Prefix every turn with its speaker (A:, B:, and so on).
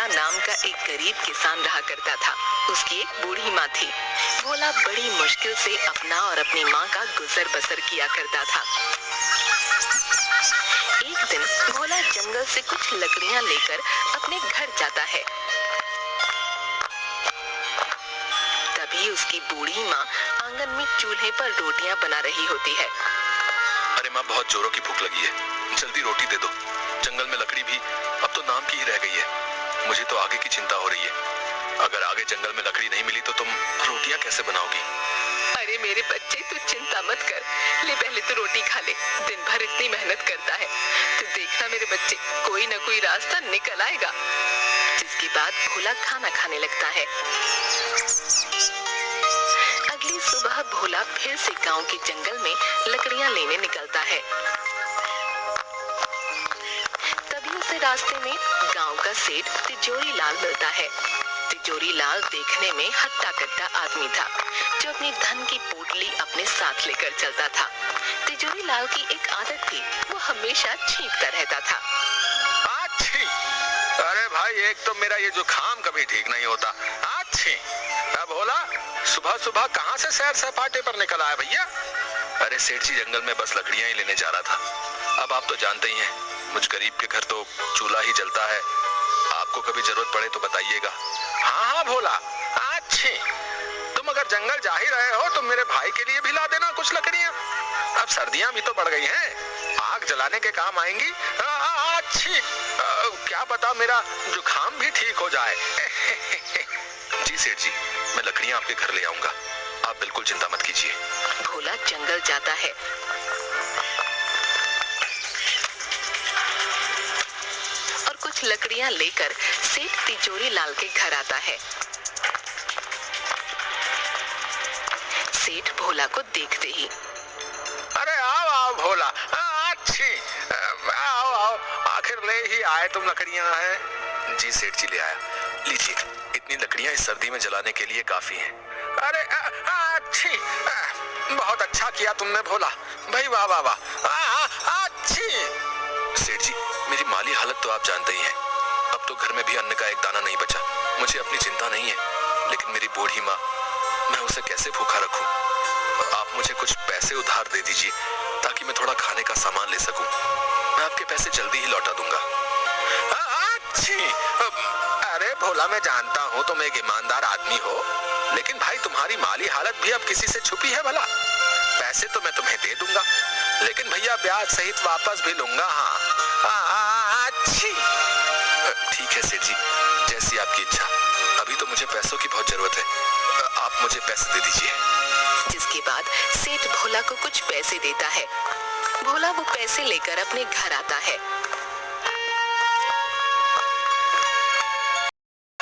A: भोला नाम का एक गरीब किसान रहा करता था। उसकी एक बूढ़ी माँ थी। भोला बड़ी मुश्किल से अपना और अपनी माँ का गुजर बसर किया करता था। एक दिन भोला जंगल से कुछ लकड़ियाँ लेकर अपने घर जाता है। तभी उसकी बूढ़ी माँ आंगन में चूल्हे पर रोटियां बना रही होती है।
B: अरे माँ, बहुत जोरों की भूख लगी है, जल्दी रोटी दे दो। जंगल में लकड़ी भी अब तो नाम की ही रह गई है। मुझे तो आगे की चिंता हो रही है। अगर आगे जंगल में लकड़ी नहीं मिली तो तुम रोटियां कैसे बनाओगी?
A: अरे मेरे बच्चे, तू चिंता मत कर, ले पहले तो रोटी खा ले। दिन भर इतनी मेहनत करता है, तू देखना मेरे बच्चे, कोई न कोई रास्ता निकल आएगा। जिसके बाद भोला खाना खाने लगता है। अगली सुबह भोला फिर से गांव के जंगल में लकड़ियां लेने निकलता है। तभी उसे रास्ते में गांव का सेठ तिजोरी लाल मिलता है। तिजोरी लाल देखने में हट्टा कट्टा आदमी था, जो अपनी धन की पोटली अपने साथ लेकर चलता था। तिजोरी लाल की एक आदत थी, वो हमेशा छींकता रहता था।
B: अच्छी! अरे भाई, एक तो मेरा ये जुकाम कभी ठीक नहीं होता। अच्छी! भोला, सुबह सुबह कहाँ से सैर सपाटे पर निकल आया भैया? अरे सेठ जी, जंगल में बस लकड़ियां ही लेने जा रहा था। अब आप तो जानते ही हैं, मुझ गरीब के घर तो चूल्हा ही जलता है। आपको कभी जरूरत पड़े तो बताइएगा। हाँ हाँ भोला, अच्छी! तुम अगर जंगल जा ही रहे हो तो मेरे भाई के लिए भी ला देना कुछ लकड़ियां। अब सर्दियां भी तो बढ़ गई हैं, आग जलाने के काम आएंगी। अच्छी! क्या पता मेरा जुकाम भी ठीक हो जाए। जी सेठ जी, मैं लकड़ियां आपके घर ले आऊंगा, आप बिल्कुल चिंता मत कीजिए।
A: भोला जंगल जाता है और कुछ लकड़ियां लेकर सेठ तिजोरी लाल के घर आता है। सेठ भोला को देखते ही,
B: अरे आओ आओ भोला, अच्छी! आओ आओ, आखिर ले ही आए तुम लकड़ियां हैं। जी सेठ जी, ले आया, लीजिए। इतनी लकड़ियां इस सर्दी में जलाने के लिए काफी हैं। अरे अच्छी! बहुत अच्छा किया तुमने भोला भाई, वाह वाह वाह। अच्छी! सेठ जी, मेरी माली हालत तो आप जानते ही हैं। अब तो घर में भी अन्न का एक दाना नहीं बचा। मुझे अपनी चिंता नहीं है, लेकिन मेरी बूढ़ी माँ, मैं उसे कैसे भूखा रखूं? आप मुझे कुछ पैसे उधार दे दीजिए, ताकि मैं थोड़ा खाने का सामान ले सकूं। मैं आपके पैसे जल्दी ही लौटा दूंगा। अच्छी! अरे भोला, मैं जानता हूँ तुम एक ईमानदार आदमी हो, लेकिन भाई तुम्हारी माली हालत भी अब किसी से छुपी है भला? पैसे तो मैं तुम्हें दे दूंगा, लेकिन भैया ब्याज सहित वापस भी लूंगा। हाँ अच्छी! ठीक है सेठ जी, जैसी आपकी इच्छा। अभी तो मुझे पैसों की बहुत जरूरत है, आप मुझे पैसे दे दीजिए।
A: जिसके बाद सेठ भोला को कुछ पैसे देता है। भोला वो पैसे लेकर अपने घर आता है।